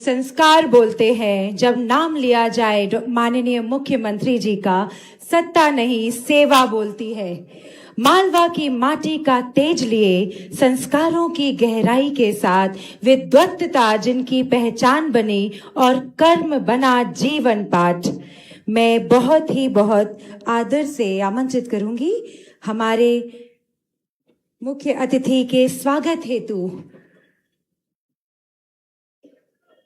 संस्कार बोलते हैं जब नाम लिया जाए माननीय मुख्यमंत्री जी का, सत्ता नहीं सेवा बोलती है। मालवा की माटी का तेज लिए संस्कारों की गहराई के साथ विद्वत्ता जिनकी पहचान बनी और कर्म बना जीवन पाठ। मैं बहुत आदर से आमंत्रित करूंगी हमारे मुख्य अतिथि के स्वागत हेतु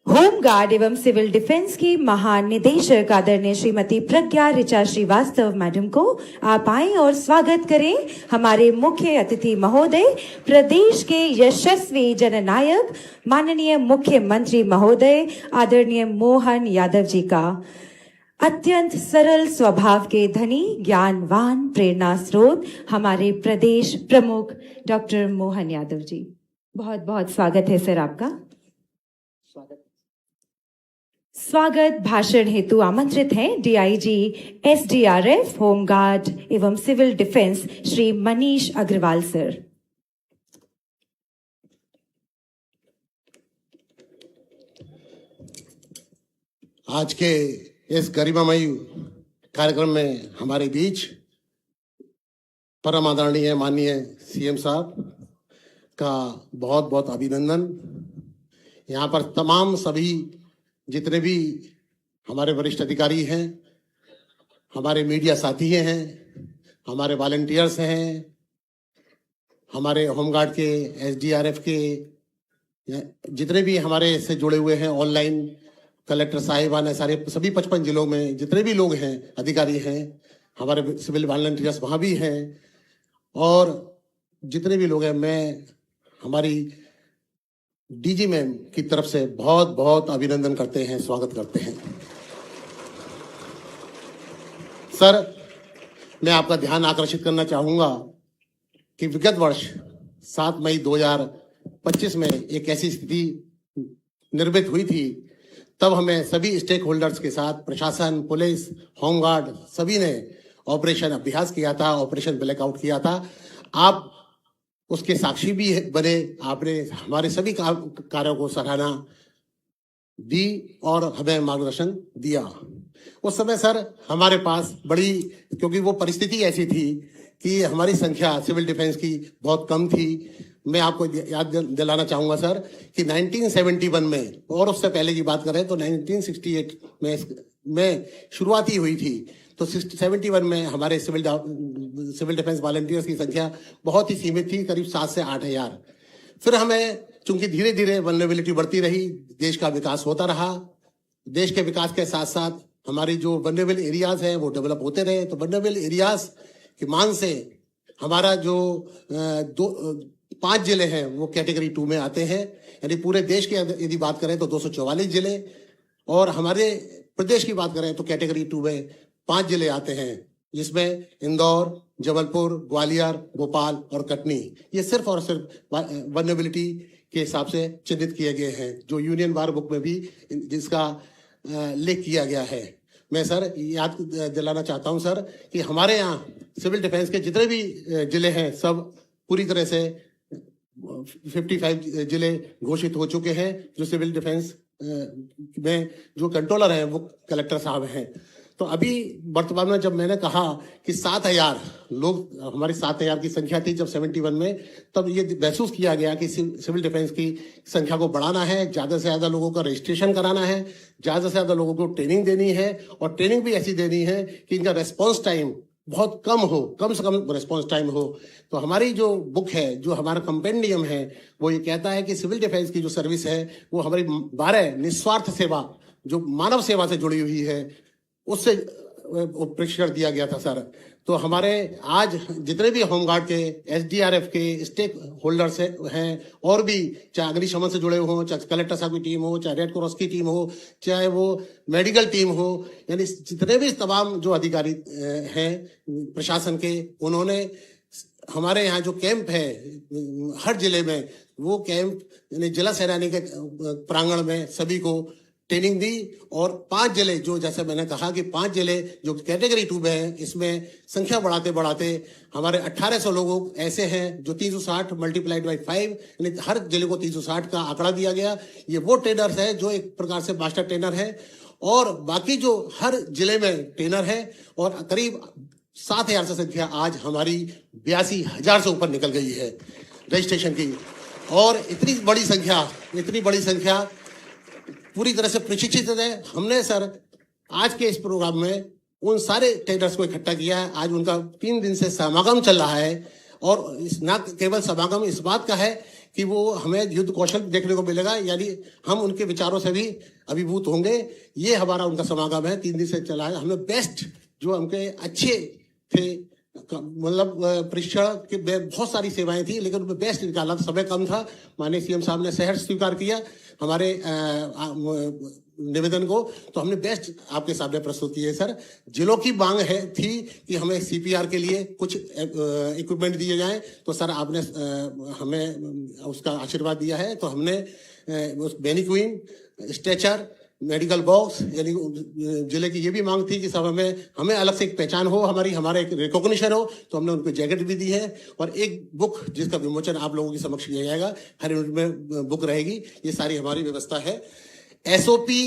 होमगार्ड एवं सिविल डिफेंस की महानिदेशक आदरणीय श्रीमती प्रज्ञा ऋचा श्रीवास्तव मैडम को आप आए और स्वागत करें हमारे मुख्य अतिथि महोदय, प्रदेश के यशस्वी जननायक माननीय मुख्यमंत्री महोदय आदरणीय मोहन यादव जी का। अत्यंत सरल स्वभाव के धनी, ज्ञानवान, प्रेरणा स्रोत हमारे प्रदेश प्रमुख डॉक्टर मोहन यादव जी। बहुत स्वागत है सर आपका। स्वागत भाषण हेतु आमंत्रित हैं डीआईजी एसडीआरएफ होमगार्ड एवं civil defence Shri Manish Agarwal sir. आज के इस गरिमामयी कार्यक्रम में हमारे बीच परम आदरणीय माननीय सीएम साहब का बहुत अभिनंदन। यहाँ पर तमाम सभी जितने भी हमारे वरिष्ठ अधिकारी हैं, हमारे मीडिया साथी हैं, हमारे वॉलंटियर्स हैं, हमारे होमगार्ड के एसडीआरएफ के जितने भी हमारे से जुड़े हुए हैं, ऑनलाइन कलेक्टर साहिबान है, सारे सभी 55 जिलों में जितने भी लोग हैं, अधिकारी हैं, हमारे सिविल वॉलंटियर्स वहाँ भी हैं, और जितने भी लोग हैं, मैं हमारी डीजी मैम की तरफ से बहुत अभिनंदन करते हैं, स्वागत करते हैं। सर, मैं आपका ध्यान आकर्षित करना चाहूंगा कि विगत वर्ष 7 मई 2025 में एक ऐसी स्थिति निर्मित हुई थी। तब हमें सभी स्टेक होल्डर्स के साथ प्रशासन, पुलिस, होमगार्ड सभी ने ऑपरेशन अभ्यास किया था, ऑपरेशन ब्लैकआउट किया था। आप उसके साक्षी भी बने, आपने हमारे सभी कार्यों को सराहना दी और हमें मार्गदर्शन दिया। उस समय सर हमारे पास क्योंकि वो परिस्थिति ऐसी थी कि हमारी संख्या सिविल डिफेंस की बहुत कम थी। मैं आपको याद दिलाना चाहूंगा सर कि 1971 में, और उससे पहले की बात करें तो 1968 में शुरुआती हुई थी, तो 71 में हमारे सिविल डिफेंस वॉलंटियर्स की संख्या बहुत ही सीमित थी, करीब 7 से 8 हजार। फिर हमें चूंकि धीरे धीरे वल्नरेबिलिटी बढ़ती रही, देश का विकास होता रहा। देश के विकास के साथ साथ हमारी जो वल्नरेबल एरियाज हैं वो डेवलप होते रहे। तो वल्नरेबल एरियाज की मान से हमारा जो 5 जिले हैं वो कैटेगरी 2 में आते हैं। यानी पूरे देश के यदि बात करें तो 244 जिले, और हमारे प्रदेश की बात करें तो कैटेगरी 2 में 5 जिले आते हैं, जिसमें इंदौर, जबलपुर, ग्वालियर, भोपाल और कटनी। ये सिर्फ और सिर्फ वल्नरेबिलिटी के हिसाब से चिन्हित किए गए हैं, जो यूनियन वार बुक में भी जिसका उल्लेख किया गया है। मैं सर याद दिलाना चाहता हूं सर कि हमारे यहाँ सिविल डिफेंस के जितने भी जिले हैं सब पूरी तरह से 55 जिले घोषित हो चुके हैं। जो सिविल डिफेंस में जो कंट्रोलर हैं वो कलेक्टर साहब हैं। तो अभी वर्तमान में जब मैंने कहा कि 7000 लोग, हमारी 7000 की संख्या थी जब 71 में, तब ये महसूस किया गया कि सिविल डिफेंस की संख्या को बढ़ाना है, ज्यादा से ज्यादा लोगों का रजिस्ट्रेशन कराना है, ज्यादा से ज्यादा लोगों को ट्रेनिंग देनी है, और ट्रेनिंग भी ऐसी देनी है कि इनका रेस्पॉन्स टाइम बहुत कम हो, कम से कम रेस्पॉन्स टाइम हो। तो हमारी जो बुक है, जो हमारा कंपेंडियम है, वो ये कहता है कि सिविल डिफेंस की जो सर्विस है वो हमारी 12 निस्वार्थ सेवा, जो मानव सेवा से जुड़ी हुई है, उससे प्रशिक्षण दिया गया था सर। तो हमारे आज जितने भी होमगार्ड के, एसडीआरएफ के स्टेक होल्डर्स हैं, और भी चाहे अग्निशमन से जुड़े हों, चाहे कलेक्टर साहब की टीम हो, चाहे रेड क्रॉस की टीम हो, चाहे वो मेडिकल टीम हो, यानी जितने भी तमाम जो अधिकारी हैं प्रशासन के, उन्होंने हमारे यहाँ जो कैंप है हर जिले में, वो कैंप यानी जिला सैलानी के प्रांगण में सभी को ट्रेनिंग दी और 5 जिले, जो जैसे मैंने कहा कि 5 जिले जो कैटेगरी 2 में हैं, इसमें संख्या बढ़ाते बढ़ाते हमारे 1800 लोग ऐसे हैं जो 360 मल्टीप्लाइड बाई 5, यानी हर जिले को 360 का आंकड़ा दिया गया। ये वो ट्रेनर्स है जो एक प्रकार से मास्टर ट्रेनर है, और बाकी जो हर जिले में ट्रेनर है, और करीब 7,000 से संख्या आज हमारी 82,000 से ऊपर निकल गई है रजिस्ट्रेशन की। और इतनी बड़ी संख्या पूरी तरह से प्रशिक्षित है। हमने सर आज के इस प्रोग्राम में उन सारे ट्रेनर्स को इकट्ठा किया है। आज उनका 3 दिन से समागम चल रहा है, और न केवल समागम इस बात का है कि वो हमें युद्ध कौशल देखने को मिलेगा, यानी हम उनके विचारों से भी अभिभूत होंगे। ये हमारा उनका समागम है, 3 दिन से चला है। हमने बेस्ट जो हमके अच्छे थे, मतलब प्रशिक्षण के बहुत सारी सेवाएं थी, लेकिन उनमें बेस्ट निकाला, समय कम था। माननीय सीएम साहब ने सहर्ष स्वीकार किया हमारे निवेदन को, तो हमने बेस्ट आपके सामने प्रस्तुत किए। सर, जिलों की मांग थी कि हमें सीपीआर के लिए कुछ इक्विपमेंट दिए जाएं, तो सर आपने हमें उसका आशीर्वाद दिया है। तो हमने बेनिक्विन, स्ट्रेचर, मेडिकल बॉक्स, यानी जिले की ये भी मांग थी कि सब हमें अलग से एक पहचान हो, हमारा एक रिकॉग्निशन हो, तो हमने उनको जैकेट भी दी है, और एक बुक जिसका विमोचन आप लोगों के समक्ष किया जाएगा। हर यूनिट में बुक रहेगी। ये सारी हमारी व्यवस्था है। एसओपी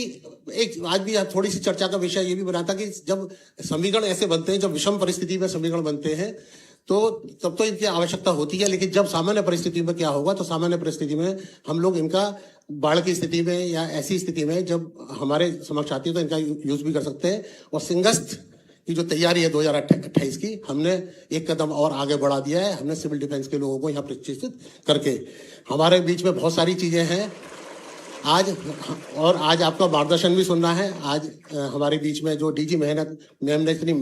एक आज भी थोड़ी सी चर्चा का विषय ये भी बना था कि जब समीकरण ऐसे बनते हैं, जब विषम परिस्थिति में समीकरण बनते हैं, तो तब तो इनकी आवश्यकता होती है, लेकिन जब सामान्य परिस्थिति में क्या होगा, तो सामान्य परिस्थिति में हम लोग इनका बाढ़ की स्थिति में या ऐसी स्थिति में जब हमारे समक्ष आती है तो इनका यूज भी कर सकते हैं। और सिंगस्त की जो तैयारी है 2028 की, हमने एक कदम और आगे बढ़ा दिया है। हमने सिविल डिफेंस के लोगों को यहाँ प्रशिक्षित करके, हमारे बीच में बहुत सारी चीजें हैं आज आपका मार्गदर्शन भी सुनना है। आज हमारे बीच में जो डीजी मेहनत मैम ने इतनी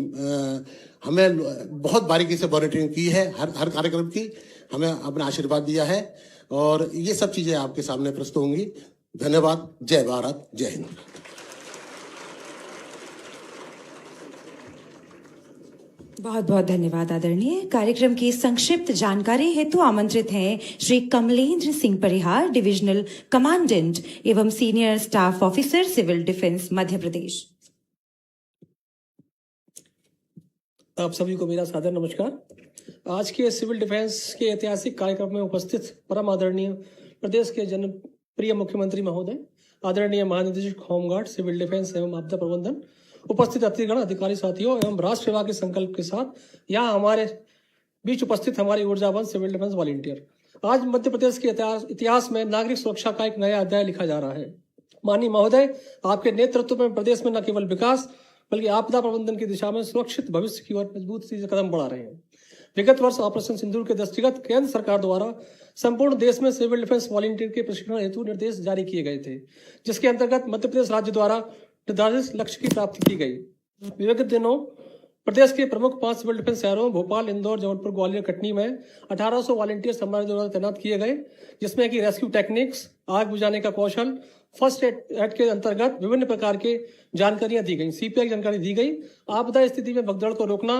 हमें बहुत बारीकी से मॉनिटरिंग की है, हर कार्यक्रम की हमें अपना आशीर्वाद दिया है, और ये सब चीजें आपके सामने प्रस्तुत होंगी। धन्यवाद। जय भारत, जय हिंद। बहुत बहुत धन्यवाद आदरणीय। कार्यक्रम की संक्षिप्त जानकारी हेतु आमंत्रित हैं श्री कमलेंद्र सिंह परिहार, डिविजनल कमांडेंट एवं senior staff officer, civil defence, Madhya Pradesh. आप सभी को मेरा सादर नमस्कार। आज के सिविल डिफेंस के ऐतिहासिक कार्यक्रम में उपस्थित परम आदरणीय प्रदेश के जनप्रिय मुख्यमंत्री महोदय, आदरणीय महानिदेशक होमगार्ड, सिविल डिफेंस एवं आपदा प्रबंधन, उपस्थित अतिथिगण, अधिकारी साथियों एवं राष्ट्र सेवा के संकल्प के साथ यहाँ हमारे बीच उपस्थित हमारे ऊर्जावान सिविल डिफेंस वॉलंटियर, आज मध्य प्रदेश के इतिहास में नागरिक सुरक्षा का एक नया अध्याय लिखा जा रहा है। माननीय महोदय, आपके नेतृत्व में प्रदेश में न केवल विकास बल्कि आपदा प्रबंधन की दिशा में सुरक्षित भविष्य की ओर मजबूती से कदम बढ़ा रहे हैं। विगत वर्ष ऑपरेशन सिंदूर के दृष्टिगत केंद्र सरकार द्वारा संपूर्ण देश में सिविल डिफेंस वॉलंटियर के प्रशिक्षण हेतु निर्देश जारी किए गए थे, जिसके अंतर्गत मध्य प्रदेश राज्य द्वारा निर्धारित लक्ष्य की प्राप्ति की गई। विगत दिनों प्रदेश के प्रमुख 5 सिविल डिफेंस शहरों भोपाल, इंदौर, जबलपुर, ग्वालियर, कटनी में 1800 वॉलंटियर्स हमारे द्वारा तैनात किए गए, जिसमें कि रेस्क्यू टेक्निक्स, आग बुझाने का कौशल, फर्स्ट एड के अंतर्गत विभिन्न प्रकार के जानकारियां दी गई, सीपीआर की जानकारी दी गई, आपदा स्थिति में भगदड़ को रोकना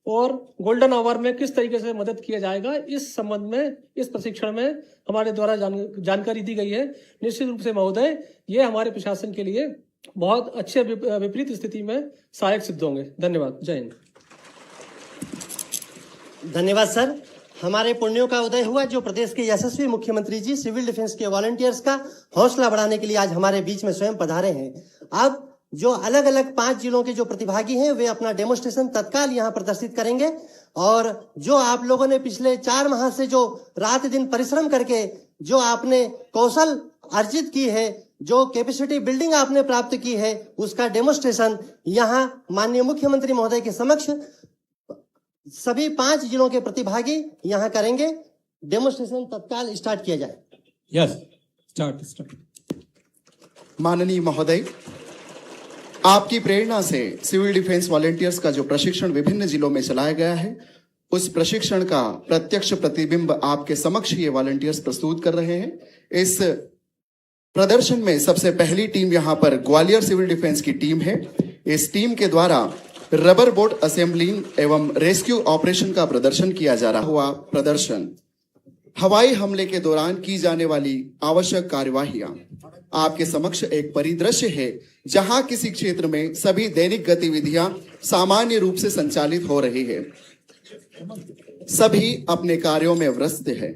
और गोल्डन आवर में किस तरीके से मदद किया जाएगा, इस संबंध में इस प्रशिक्षण में हमारे द्वारा जानकारी दी गई है। निश्चित रूप से महोदय, ये हमारे प्रशासन के लिए बहुत अच्छे विपरीत स्थिति में सहायक सिद्ध होंगे। धन्यवाद। जय हिंद। धन्यवाद सर। हमारे पुण्यों का उदय हुआ जो प्रदेश के यशस्वी मुख्यमंत्री जी सिविल डिफेंस के वॉलंटियर्स का हौसला बढ़ाने के लिए आज हमारे बीच में स्वयं पधारे हैं। अब जो अलग अलग 5 जिलों के जो प्रतिभागी हैं वे अपना डेमोन्स्ट्रेशन तत्काल यहाँ प्रदर्शित करेंगे, और जो आप लोगों ने पिछले 4 माह से जो रात दिन परिश्रम करके जो आपने कौशल अर्जित की है, जो कैपेसिटी बिल्डिंग आपने प्राप्त की है, उसका डेमोन्स्ट्रेशन यहाँ माननीय मुख्यमंत्री महोदय के समक्ष सभी 5 जिलों के प्रतिभागी यहाँ करेंगे। डेमोन्स्ट्रेशन तत्काल स्टार्ट किया जाए। Yes, start. माननीय महोदय, आपकी प्रेरणा से सिविल डिफेंस वॉलंटियर्स का जो प्रशिक्षण विभिन्न जिलों में चलाया गया है, उस प्रशिक्षण का प्रत्यक्ष प्रतिबिंब आपके समक्ष ये वॉलंटियर्स प्रस्तुत कर रहे हैं। इस प्रदर्शन में सबसे पहली टीम यहाँ पर ग्वालियर सिविल डिफेंस की टीम है। इस टीम के द्वारा रबर बोट असेंबलिंग एवं रेस्क्यू ऑपरेशन का प्रदर्शन किया जा रहा हुआ प्रदर्शन हवाई हमले के दौरान की जाने वाली आवश्यक कार्यवाहियां। आपके समक्ष एक परिदृश्य है जहां किसी क्षेत्र में सभी दैनिक गतिविधियां सामान्य रूप से संचालित हो रही है, सभी अपने कार्यों में व्यस्त है।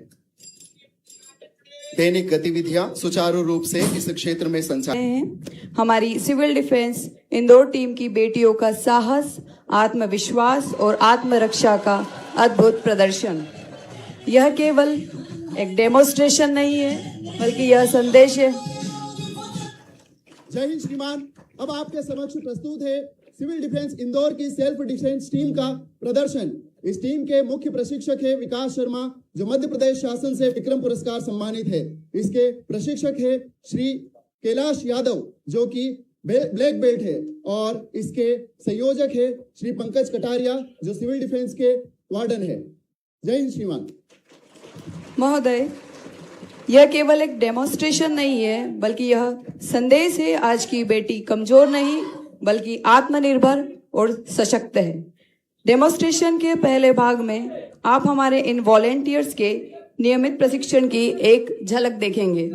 दैनिक गतिविधियां सुचारू रूप से इस क्षेत्र में संचालित हैं। हमारी सिविल डिफेंस इंदौर टीम की बेटियों का साहस, आत्मविश्वास और आत्मरक्षा का अद्भुत प्रदर्शन। यह केवल एक डेमोन्स्ट्रेशन नहीं है, बल्कि यह संदेश है। जय हिंद श्रीमान। अब आपके समक्ष प्रस्तुत है सिविल डिफेंस इंदौर की सेल्फ डिफेंस टीम का प्रदर्शन। इस टीम के मुख्य प्रशिक्षक है विकास शर्मा, जो मध्य प्रदेश शासन से विक्रम पुरस्कार सम्मानित है। इसके प्रशिक्षक है श्री कैलाश यादव, जो कि ब्लैक बेल्ट है, और इसके संयोजक है श्री पंकज कटारिया, जो सिविल डिफेंस के वार्डन है। जय हिंद श्रीमान। महोदय, यह केवल एक डेमोन्स्ट्रेशन नहीं है, बल्कि यह संदेश है आज की बेटी कमजोर नहीं, बल्कि आत्मनिर्भर और सशक्त है। डेमोन्स्ट्रेशन के पहले भाग में आप हमारे इन वॉलेंटियर्स के नियमित प्रशिक्षण की एक झलक देखेंगे।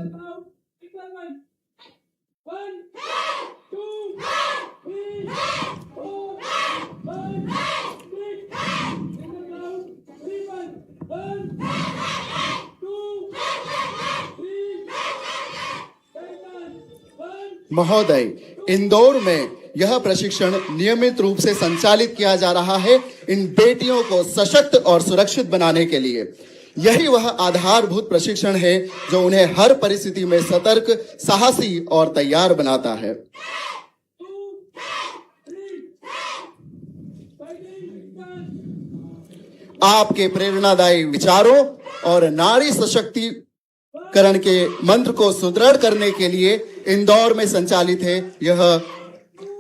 महोदय, इंदौर में यह प्रशिक्षण नियमित रूप से संचालित किया जा रहा है इन बेटियों को सशक्त और सुरक्षित बनाने के लिए। यही वह आधारभूत प्रशिक्षण है जो उन्हें हर परिस्थिति में सतर्क, साहसी और तैयार बनाता है। आपके प्रेरणादायी विचारों और नारी सशक्तिकरण के मंत्र को सुदृढ़ करने के लिए इंदौर में संचालित है यह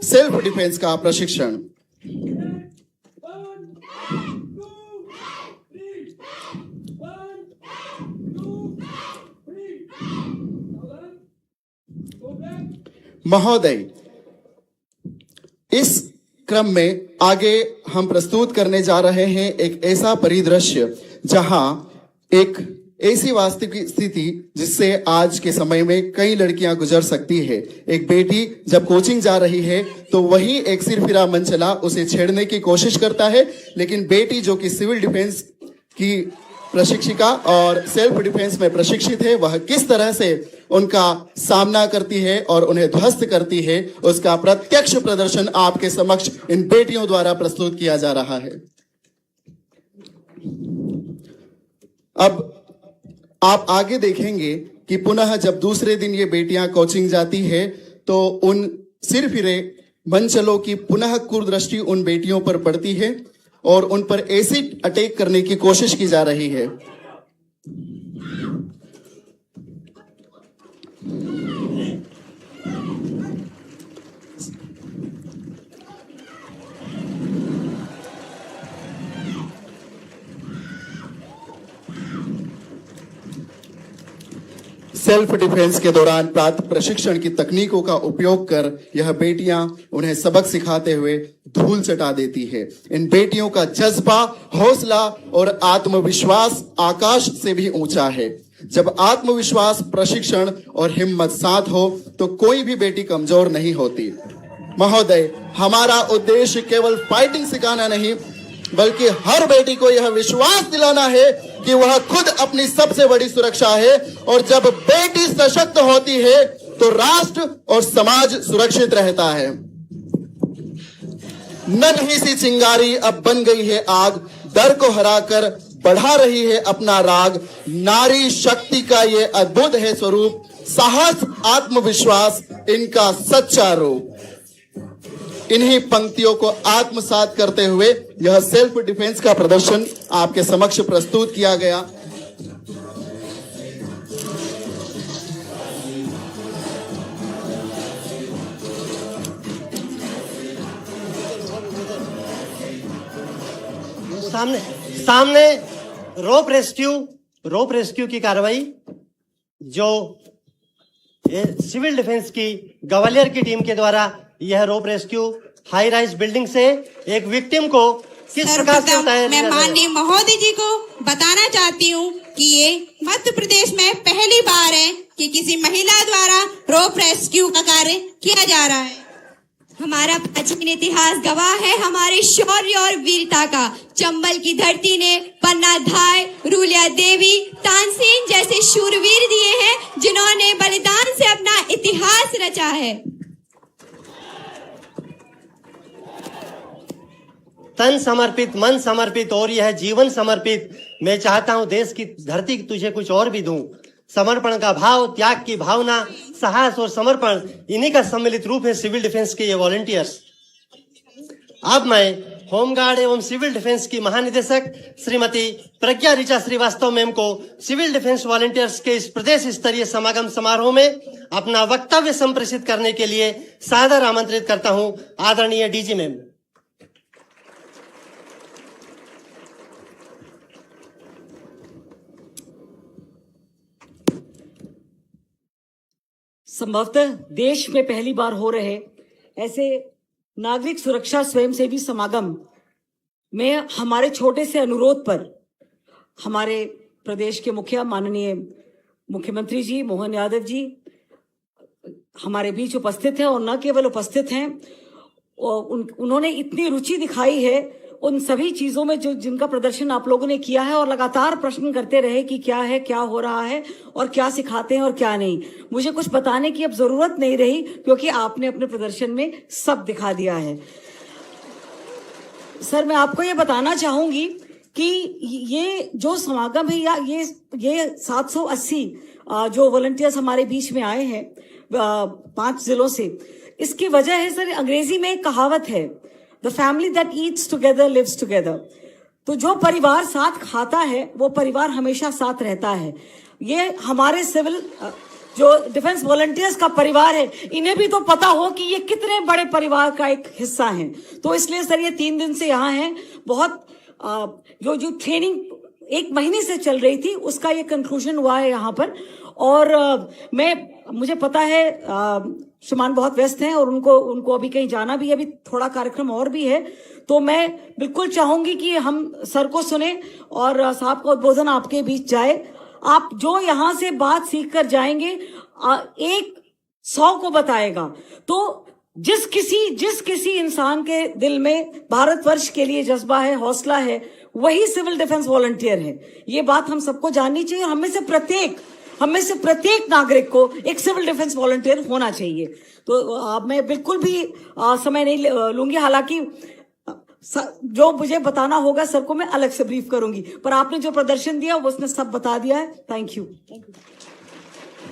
सेल्फ डिफेंस का प्रशिक्षण। महोदय, इस क्रम में आगे हम प्रस्तुत करने जा रहे हैं एक ऐसा परिदृश्य जहां एक ऐसी वास्तविक स्थिति जिससे आज के समय में कई लड़कियां गुजर सकती है। एक बेटी जब कोचिंग जा रही है तो वही एक सिरफिरा मनचला उसे छेड़ने की कोशिश करता है, लेकिन बेटी जो कि सिविल डिफेंस की प्रशिक्षिका और सेल्फ डिफेंस में प्रशिक्षित है, वह किस तरह से उनका सामना करती है और उन्हें ध्वस्त करती है, उसका प्रत्यक्ष प्रदर्शन आपके समक्ष इन बेटियों द्वारा प्रस्तुत किया जा रहा है। अब आप आगे देखेंगे कि पुनः जब दूसरे दिन ये बेटियां कोचिंग जाती है तो उन सिरफिरे मनचलों की पुनः कुदृष्टि उन बेटियों पर पड़ती है और उन पर एसिड अटैक करने की कोशिश की जा रही है। सेल्फ डिफेंस के दौरान प्राप्त प्रशिक्षण की तकनीकों का उपयोग कर यह बेटियां उन्हें सबक सिखाते हुए धूल चटा देती है। इन बेटियों का जज्बा, हौसला और आत्मविश्वास आकाश से भी ऊंचा है। जब आत्मविश्वास, प्रशिक्षण और हिम्मत साथ हो तो कोई भी बेटी कमजोर नहीं होती। महोदय, हमारा उद्देश्य केवल फाइटिंग सिखाना नहीं, बल्कि हर बेटी को यह विश्वास दिलाना है कि वह खुद अपनी सबसे बड़ी सुरक्षा है, और जब बेटी सशक्त होती है तो राष्ट्र और समाज सुरक्षित रहता है। नन्ही सी चिंगारी अब बन गई है आग, डर को हराकर बढ़ा रही है अपना राग। नारी शक्ति का ये अद्भुत है स्वरूप, साहस, आत्मविश्वास इनका सच्चा रूप। इन्हीं पंक्तियों को आत्मसात करते हुए यह सेल्फ डिफेंस का प्रदर्शन आपके समक्ष प्रस्तुत किया गया। सामने रोप रेस्क्यू की कार्रवाई जो सिविल डिफेंस की ग्वालियर की टीम के द्वारा यह रोप रेस्क्यू हाई राइज बिल्डिंग से एक विक्टिम को किस प्रकार से सर्वप्रथम तैयारी मैं कर रहे हैं? माननीय महोदय जी को बताना चाहती हूँ कि ये मध्य प्रदेश में पहली बार है कि किसी महिला द्वारा रोप रेस्क्यू का कार्य किया जा रहा है। हमारा प्राचीन इतिहास गवाह है हमारे शौर्य और वीरता का। चंबल की धरती ने पन्ना धाय, रूलिया देवी, तानसेन जैसे शूरवीर दिए हैं जिन्होंने बलिदान से अपना इतिहास रचा है। तन समर्पित, मन समर्पित और यह जीवन समर्पित। मैं चाहता हूं देश की धरती तुझे कुछ और भी दूं। समर्पण का भाव, त्याग की भावना, साहस और समर्पण, इन्हीं का सम्मिलित रूप है सिविल डिफेंस के ये वॉलंटियर्स। अब मैं होमगार्ड एवं सिविल डिफेंस की महानिदेशक श्रीमती प्रज्ञा ऋचा श्रीवास्तव मैम को सिविल डिफेंस वॉलंटियर्स के इस प्रदेश स्तरीय समागम समारोह में अपना वक्तव्य संप्रेषित करने के लिए सादर आमंत्रित करता हूं। आदरणीय डीजी मैम। संभवतः देश में पहली बार हो रहे ऐसे नागरिक सुरक्षा स्वयंसेवी समागम में हमारे छोटे से अनुरोध पर हमारे प्रदेश के मुखिया माननीय मुख्यमंत्री जी मोहन यादव जी हमारे बीच उपस्थित हैं और न केवल उपस्थित हैं, उन्होंने इतनी रुचि दिखाई है उन सभी चीजों में जो जिनका प्रदर्शन आप लोगों ने किया है और लगातार प्रश्न करते रहे कि क्या है, क्या हो रहा है और क्या सिखाते हैं और क्या नहीं। मुझे कुछ बताने की अब जरूरत नहीं रही क्योंकि आपने अपने प्रदर्शन में सब दिखा दिया है। सर, मैं आपको ये बताना चाहूंगी कि ये जो समागम है या ये 780 जो वॉलंटियर्स हमारे बीच में आए हैं 5 जिलों से, इसकी वजह है सर, अंग्रेजी में एक कहावत है, the family that eats together lives together. तो जो परिवार साथ खाता है वो परिवार हमेशा साथ रहता है। ये हमारे सिविल जो डिफेंस वॉलंटियर्स का परिवार है, इन्हें भी तो पता हो कि ये कितने बड़े परिवार का एक हिस्सा है। तो इसलिए सर ये 3 दिन से यहाँ हैं। बहुत जो ट्रेनिंग 1 महीने से चल रही थी उसका ये कंक्लूजन हुआ है यहाँ पर। और मुझे पता है श्रीमान बहुत व्यस्त हैं और उनको अभी कहीं जाना भी है, अभी थोड़ा कार्यक्रम और भी है। तो मैं बिल्कुल चाहूंगी कि हम सर को सुने और साहब का उद्बोधन आपके बीच जाए। आप जो यहाँ से बात सीख कर जाएंगे 100 को बताएगा। तो जिस किसी इंसान के दिल में भारतवर्ष के लिए जज्बा है, हौसला है, वही सिविल डिफेंस वॉलंटियर है। ये बात हम सबको जाननी चाहिए। हम में से प्रत्येक नागरिक को एक सिविल डिफेंस वॉलंटियर होना चाहिए। तो मैं बिल्कुल भी समय नहीं लूंगी। हालांकि जो मुझे बताना होगा सर को मैं अलग से ब्रीफ करूंगी, पर आपने जो प्रदर्शन दिया वो उसने सब बता दिया है। Thank you.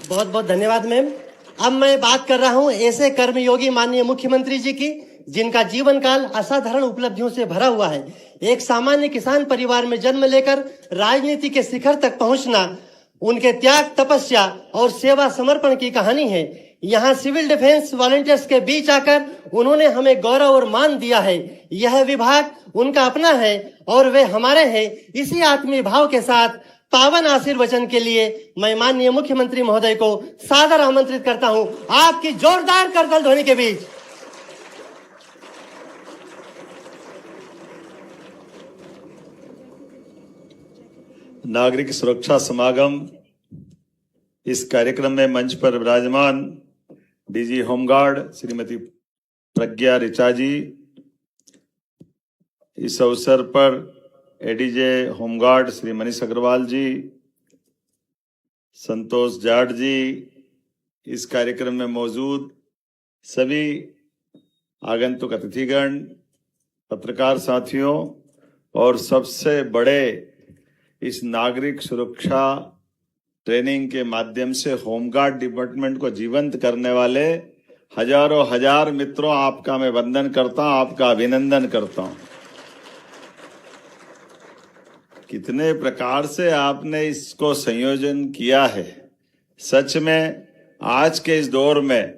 बहुत बहुत धन्यवाद मैम। अब मैं बात कर रहा हूं ऐसे कर्मयोगी माननीय मुख्यमंत्री जी की जिनका जीवन काल असाधारण उपलब्धियों से भरा हुआ है। एक सामान्य किसान परिवार में जन्म लेकर राजनीति के शिखर तक पहुंचना उनके त्याग, तपस्या और सेवा समर्पण की कहानी है। यहाँ सिविल डिफेंस वॉलंटियर्स के बीच आकर उन्होंने हमें गौरव और मान दिया है। यह विभाग उनका अपना है और वे हमारे हैं। इसी आत्मीय भाव के साथ पावन आशीर्वचन के लिए मैं माननीय मुख्यमंत्री महोदय को सादर आमंत्रित करता हूं आपकी जोरदार करताल ध्वनि के बीच। नागरिक सुरक्षा समागम इस कार्यक्रम में मंच पर विराजमान डीजी होमगार्ड श्रीमती प्रज्ञा ऋचा जी, इस अवसर पर एडीजे होमगार्ड श्री मनीष अग्रवाल जी, संतोष जाट जी, इस कार्यक्रम में मौजूद सभी आगंतुक अतिथिगण, पत्रकार साथियों और सबसे बड़े इस नागरिक सुरक्षा ट्रेनिंग के माध्यम से होमगार्ड डिपार्टमेंट को जीवंत करने वाले हजारों हजार मित्रों, आपका मैं वंदन करता हूं, आपका अभिनंदन करता हूं। कितने प्रकार से आपने इसको संयोजन किया है। सच में आज के इस दौर में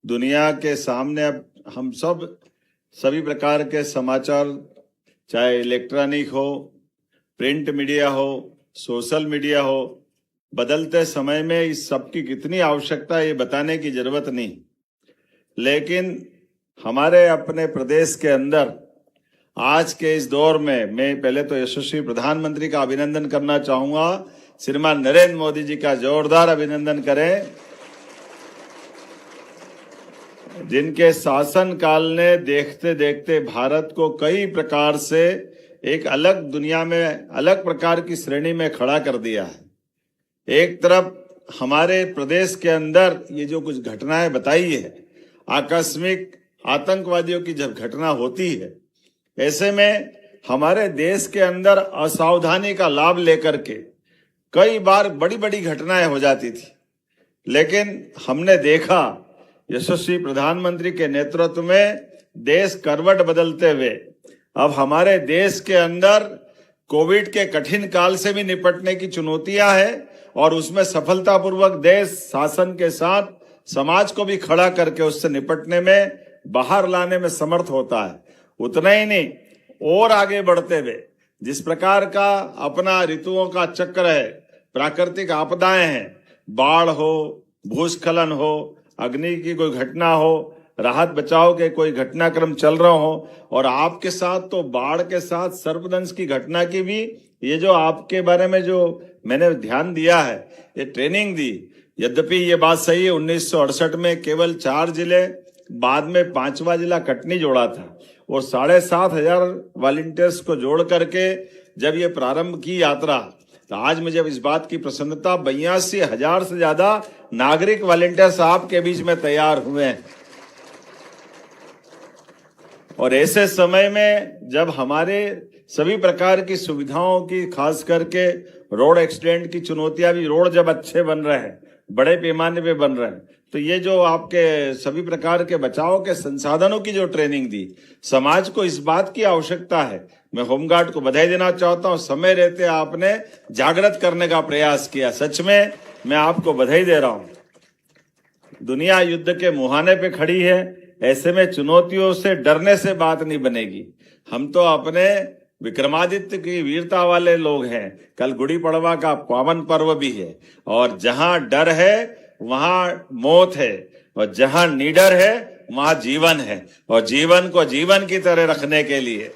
दुनिया के सामने अब हम सभी प्रकार के समाचार, चाहे इलेक्ट्रॉनिक हो, प्रिंट मीडिया हो, सोशल मीडिया हो, बदलते समय में इस सब की कितनी आवश्यकता है ये बताने की जरूरत नहीं। लेकिन हमारे अपने प्रदेश के अंदर आज के इस दौर में मैं पहले तो यशस्वी प्रधानमंत्री का अभिनंदन करना चाहूंगा। श्रीमान नरेंद्र मोदी जी का जोरदार अभिनंदन करें, जिनके शासन काल ने देखते देखते भारत को कई प्रकार से एक अलग दुनिया में, अलग प्रकार की श्रेणी में खड़ा कर दिया है। एक तरफ हमारे प्रदेश के अंदर ये जो कुछ घटनाएं बताई है, आकस्मिक आतंकवादियों की जब घटना होती है, ऐसे में हमारे देश के अंदर असावधानी का लाभ लेकर के कई बार बड़ी बड़ी घटनाएं हो जाती थी। लेकिन हमने देखा यशस्वी प्रधानमंत्री के नेतृत्व में देश करवट बदलते हुए अब हमारे देश के अंदर कोविड के कठिन काल से भी निपटने की चुनौतियां हैं और उसमें सफलतापूर्वक देश शासन के साथ समाज को भी खड़ा करके उससे निपटने में, बाहर लाने में समर्थ होता है। उतना ही नहीं, और आगे बढ़ते हुए जिस प्रकार का अपना ऋतुओं का चक्र है, प्राकृतिक आपदाएं हैं, बाढ़ हो, भूस्खलन हो, अग्नि की कोई घटना हो, राहत बचाव के कोई घटनाक्रम चल रहा हो, और आपके साथ तो बाढ़ के साथ सर्पदंश की घटना की भी ये जो आपके बारे में जो मैंने ध्यान दिया है, ये ट्रेनिंग दी। यद्यपि ये बात सही है, 1968 में केवल 4 जिले, बाद में 5वां जिला कटनी जोड़ा था, और 7,500 वॉलंटियर्स को जोड़ करके जब ये प्रारंभ की यात्रा, तो आज मुझे इस बात की प्रसन्नता, 82,000 से ज्यादा नागरिक वॉलंटियर्स आपके बीच में तैयार हुए हैं। और ऐसे समय में जब हमारे सभी प्रकार की सुविधाओं की, खास करके रोड एक्सीडेंट की चुनौतियां भी, रोड जब अच्छे बन रहे हैं, बड़े पैमाने पे बन रहे हैं, तो ये जो आपके सभी प्रकार के बचाव के संसाधनों की जो ट्रेनिंग दी, समाज को इस बात की आवश्यकता है। मैं होमगार्ड को बधाई देना चाहता हूं, समय रहते आपने जागृत करने का प्रयास किया। सच में मैं आपको बधाई दे रहा हूं। दुनिया युद्ध के मुहाने पे खड़ी है, ऐसे में चुनौतियों से डरने से बात नहीं बनेगी। हम तो अपने विक्रमादित्य की वीरता वाले लोग हैं। कल गुड़ी पड़वा का पावन पर्व भी है, और जहां डर है वहां मौत है, और जहां निडर है वहां जीवन है। और जीवन को जीवन की तरह रखने के लिए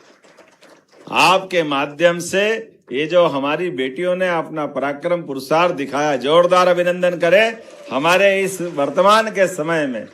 आपके माध्यम से ये जो हमारी बेटियों ने अपना पराक्रम पुरुषार्थ दिखाया, जोरदार अभिनंदन करें। हमारे इस वर्तमान के समय में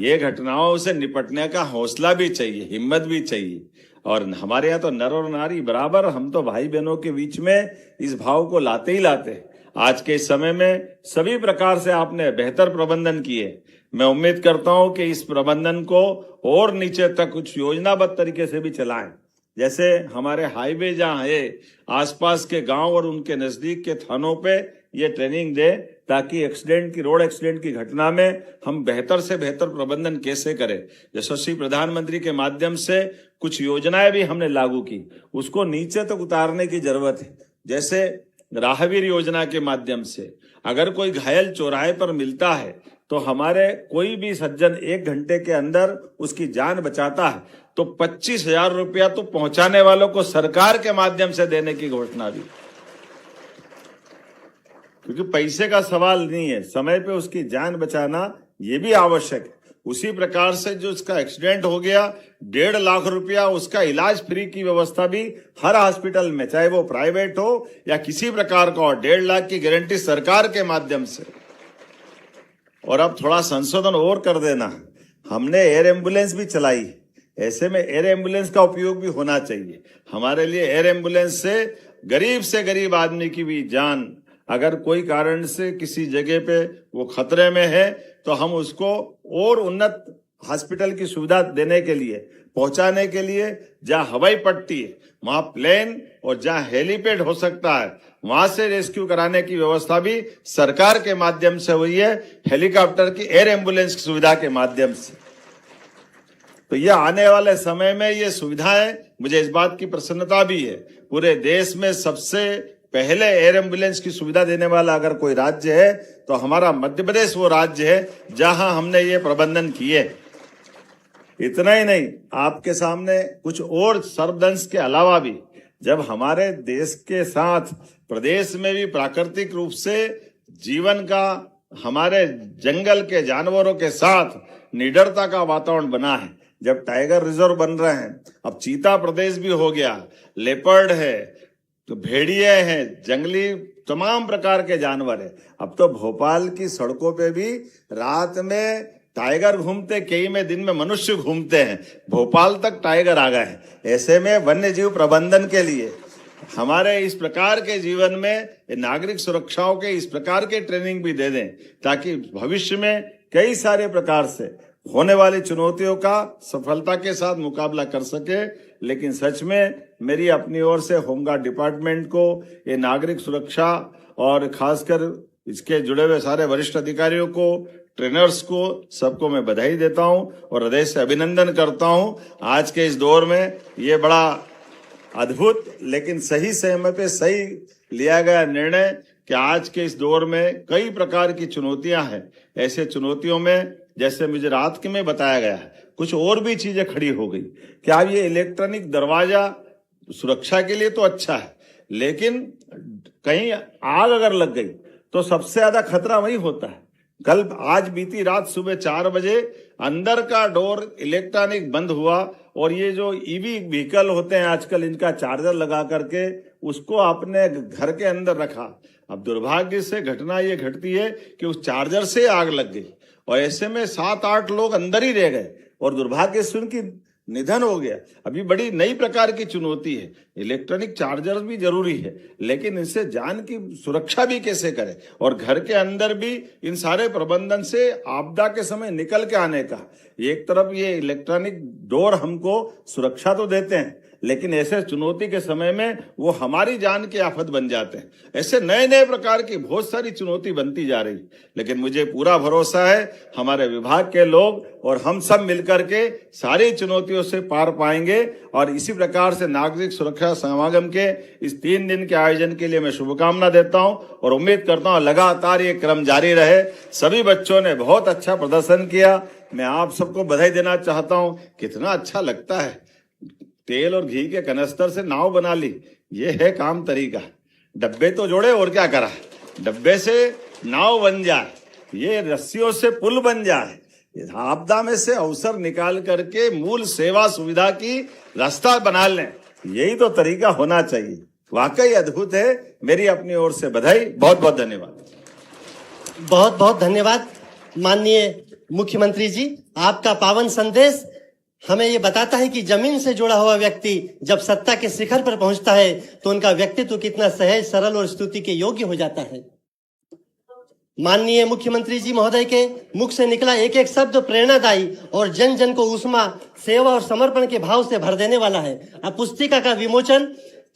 ये घटनाओं से निपटने का हौसला भी चाहिए, हिम्मत भी चाहिए। और हमारे यहाँ तो नर और नारी बराबर, हम तो भाई बहनों के बीच में इस भाव को लाते ही लाते। आज के समय में सभी प्रकार से आपने बेहतर प्रबंधन किए। मैं उम्मीद करता हूं कि इस प्रबंधन को और नीचे तक कुछ योजनाबद्ध तरीके से भी चलाएं। जैसे हमारे हाईवे जहां है, आसपास के गांव और उनके नजदीक के थानों पे ये ट्रेनिंग दे, ताकि एक्सीडेंट की, रोड एक्सीडेंट की घटना में हम बेहतर से बेहतर प्रबंधन कैसे करें। यशस्वी प्रधानमंत्री के माध्यम से कुछ योजनाएं भी हमने लागू की, उसको नीचे तक उतारने की जरूरत है। जैसे राहवीर योजना के माध्यम से अगर कोई घायल चौराहे पर मिलता है तो हमारे कोई भी सज्जन 1 घंटे के अंदर उसकी जान बचाता है, तो 25,000 रुपया तो पहुंचाने वालों को सरकार के माध्यम से देने की घोषणा भी। क्योंकि पैसे का सवाल नहीं है, समय पे उसकी जान बचाना ये भी आवश्यक है। उसी प्रकार से जो उसका एक्सीडेंट हो गया, 1.5 लाख रुपया उसका इलाज फ्री की व्यवस्था भी हर हॉस्पिटल में, चाहे वो प्राइवेट हो या किसी प्रकार का हो, 1.5 लाख की गारंटी सरकार के माध्यम से। और अब थोड़ा संशोधन और कर देना, हमने एयर एम्बुलेंस भी चलाई। ऐसे में एयर एम्बुलेंस का उपयोग भी होना चाहिए। हमारे लिए एयर एम्बुलेंस से गरीब आदमी की भी जान, अगर कोई कारण से किसी जगह पे वो खतरे में है, तो हम उसको और उन्नत हॉस्पिटल की सुविधा देने के लिए, पहुंचाने के लिए, जहां हवाई पट्टी है वहां प्लेन, और जहां हेलीपैड हो सकता है वहां से रेस्क्यू कराने की व्यवस्था भी सरकार के माध्यम से हुई है, हेलीकॉप्टर की, एयर एम्बुलेंस की सुविधा के माध्यम से। तो ये आने वाले समय में ये सुविधाएं, मुझे इस बात की प्रसन्नता भी है, पूरे देश में सबसे पहले एयर एम्बुलेंस की सुविधा देने वाला अगर कोई राज्य है तो हमारा मध्य प्रदेश वो राज्य है जहां हमने ये प्रबंधन किए। इतना ही नहीं, आपके सामने कुछ और सर्पदंश के अलावा भी, जब हमारे देश के साथ प्रदेश में भी प्राकृतिक रूप से जीवन का, हमारे जंगल के जानवरों के साथ निडरता का वातावरण बना है, जब टाइगर रिजर्व बन रहे हैं, अब चीता प्रदेश भी हो गया, लेपर्ड है, तो भेड़िए हैं, जंगली तमाम प्रकार के जानवर है। अब तो भोपाल की सड़कों पे भी रात में टाइगर घूमते, कई में दिन में मनुष्य घूमते हैं। भोपाल तक टाइगर आ गए हैं। ऐसे में वन्य जीव प्रबंधन के लिए हमारे इस प्रकार के जीवन में नागरिक सुरक्षाओं के इस प्रकार के ट्रेनिंग भी दे दें, ताकि भविष्य में कई सारे प्रकार से होने वाली चुनौतियों का सफलता के साथ मुकाबला कर सके। लेकिन सच में मेरी अपनी ओर से होमगार्ड डिपार्टमेंट को, ये नागरिक सुरक्षा और खासकर इसके जुड़े हुए सारे वरिष्ठ अधिकारियों को, ट्रेनर्स को, सबको मैं बधाई देता हूं और हृदय से अभिनंदन करता हूं। आज के इस दौर में ये बड़ा अद्भुत लेकिन सही समय पे सही लिया गया निर्णय कि आज के इस दौर में कई प्रकार की चुनौतियां हैं। ऐसे चुनौतियों में जैसे मुझे रात के में बताया गया है, कुछ और भी चीजें खड़ी हो गई कि अब ये इलेक्ट्रॉनिक दरवाजा सुरक्षा के लिए तो अच्छा है, लेकिन कहीं आग अगर लग गई तो सबसे ज्यादा खतरा वही होता है। आज बीती रात सुबह 4 बजे अंदर का डोर इलेक्ट्रॉनिक बंद हुआ और ये जो ईवी व्हीकल होते हैं आजकल, इनका चार्जर लगा करके उसको अपने घर के अंदर रखा। अब दुर्भाग्य से घटना ये घटती है कि उस चार्जर से आग लग गई और ऐसे में 7-8 लोग अंदर ही रह गए और दुर्भाग्य से उनकी निधन हो गया। अभी बड़ी नई प्रकार की चुनौती है। इलेक्ट्रॉनिक चार्जर भी जरूरी है, लेकिन इनसे जान की सुरक्षा भी कैसे करें और घर के अंदर भी इन सारे प्रबंधन से आपदा के समय निकल के आने का। एक तरफ ये इलेक्ट्रॉनिक डोर हमको सुरक्षा तो देते हैं, लेकिन ऐसे चुनौती के समय में वो हमारी जान की आफत बन जाते हैं। ऐसे नए नए प्रकार की बहुत सारी चुनौती बनती जा रही, लेकिन मुझे पूरा भरोसा है हमारे विभाग के लोग और हम सब मिलकर के सारी चुनौतियों से पार पाएंगे। और इसी प्रकार से नागरिक सुरक्षा समागम के इस 3 दिन के आयोजन के लिए मैं शुभकामना देता हूं और उम्मीद करता हूं लगातार ये क्रम जारी रहे। सभी बच्चों ने बहुत अच्छा प्रदर्शन किया। मैं आप सबको बधाई देना चाहता हूं। कितना अच्छा लगता है, तेल और घी के कनस्तर से नाव बना ली, ये है काम तरीका। डब्बे तो जोड़े और क्या करा, डब्बे से नाव बन जाए, ये रस्सियों से पुल बन जाए। आपदा में से अवसर निकाल करके मूल सेवा सुविधा की रास्ता बना लें, यही तो तरीका होना चाहिए। वाकई अद्भुत है। मेरी अपनी ओर से बधाई। बहुत बहुत धन्यवाद। बहुत बहुत धन्यवाद माननीय मुख्यमंत्री जी। आपका पावन संदेश हमें ये बताता है कि जमीन से जुड़ा हुआ व्यक्ति जब सत्ता के शिखर पर पहुंचता है तो उनका व्यक्तित्व कितना सहज, सरल और स्तुति के योग्य हो जाता है। माननीय मुख्यमंत्री जी महोदय के मुख से निकला एक एक शब्द प्रेरणादायी और जन जन को ऊष्मा, सेवा और समर्पण के भाव से भर देने वाला है। अब पुस्तिका का विमोचन,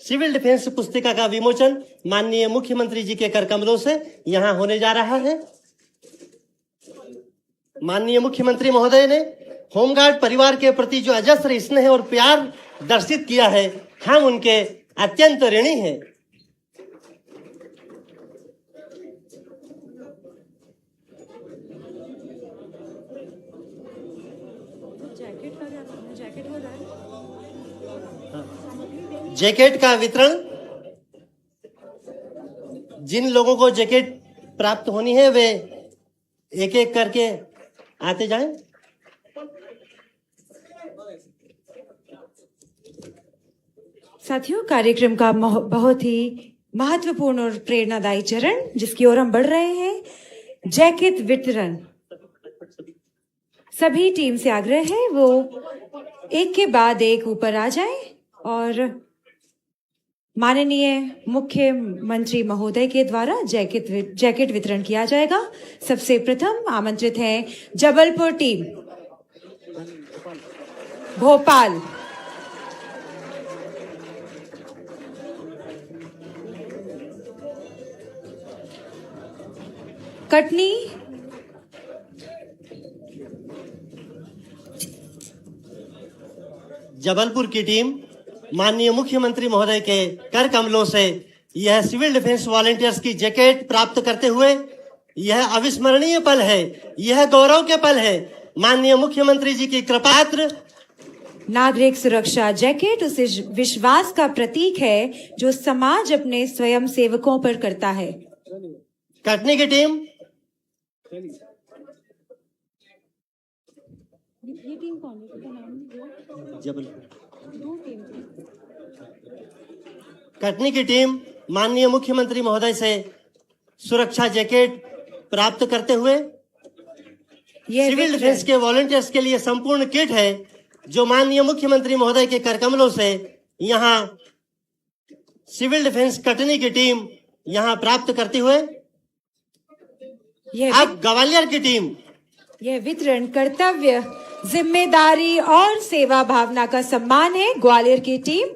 सिविल डिफेंस पुस्तिका का विमोचन माननीय मुख्यमंत्री जी के कर कमलों से यहाँ होने जा रहा है। माननीय मुख्यमंत्री महोदय ने होमगार्ड परिवार के प्रति जो अजस्र स्नेह और प्यार दर्शित किया है, हम उनके अत्यंत ऋणी हैं। जैकेट का वितरण, जिन लोगों को जैकेट प्राप्त होनी है वे एक एक करके आते जाएं। साथियों, कार्यक्रम का बहुत ही महत्वपूर्ण और प्रेरणादायी चरण जिसकी ओर हम बढ़ रहे हैं, जैकेट वितरण। सभी टीम से आग्रह है वो एक के बाद एक ऊपर आ जाएं और माननीय मुख्यमंत्री महोदय के द्वारा जैकेट वितरण किया जाएगा। सबसे प्रथम आमंत्रित हैं जबलपुर टीम, भोपाल, कटनी, जबलपुर की टीम माननीय मुख्यमंत्री महोदय के कर कमलों से यह सिविल डिफेंस वॉलंटियर्स की जैकेट प्राप्त करते हुए यह अविस्मरणीय पल है, यह गौरव के पल है। माननीय मुख्यमंत्री जी की कृपात्र नागरिक सुरक्षा जैकेट उस विश्वास का प्रतीक है जो समाज अपने स्वयं सेवकों पर करता है। कटनी की टीम, ये टीम कौन है? इसका नाम कटनी की टीम माननीय मुख्यमंत्री महोदय से सुरक्षा जैकेट प्राप्त करते हुए सिविल डिफेंस के वॉलंटियर्स के लिए संपूर्ण किट है जो माननीय मुख्यमंत्री महोदय के करकमलों से यहाँ सिविल डिफेंस कटनी की टीम यहाँ प्राप्त करते हुए अब ग्वालियर की टीम यह वितरण कर्तव्य, जिम्मेदारी और सेवा भावना का सम्मान है। ग्वालियर की टीम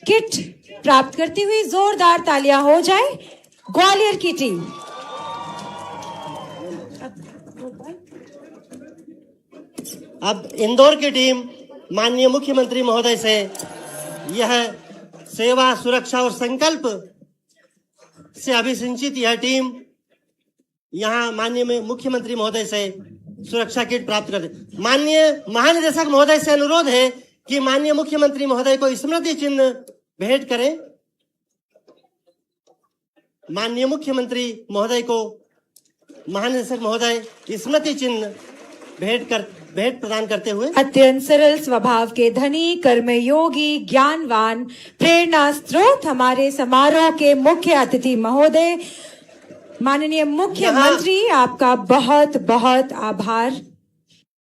किट प्राप्त करती हुई जोरदार तालियां हो जाए ग्वालियर की टीम। अब इंदौर की टीम माननीय मुख्यमंत्री महोदय से यह सेवा, सुरक्षा और संकल्प से अभिसिंचित यह टीम यहाँ माननीय मुख्यमंत्री महोदय से सुरक्षा किट प्राप्त करते। माननीय महानिदेशक महोदय से अनुरोध है कि माननीय मुख्यमंत्री महोदय को स्मृति चिन्ह भेंट करें। माननीय मुख्यमंत्री महोदय को महानिदेशक महोदय स्मृति चिन्ह भेंट प्रदान करते हुए अत्यंत सरल स्वभाव के धनी, कर्मयोगी, ज्ञानवान, प्रेरणा स्रोत हमारे समारोह के मुख्य अतिथि महोदय, माननीय मुख्यमंत्री, आपका बहुत बहुत आभार।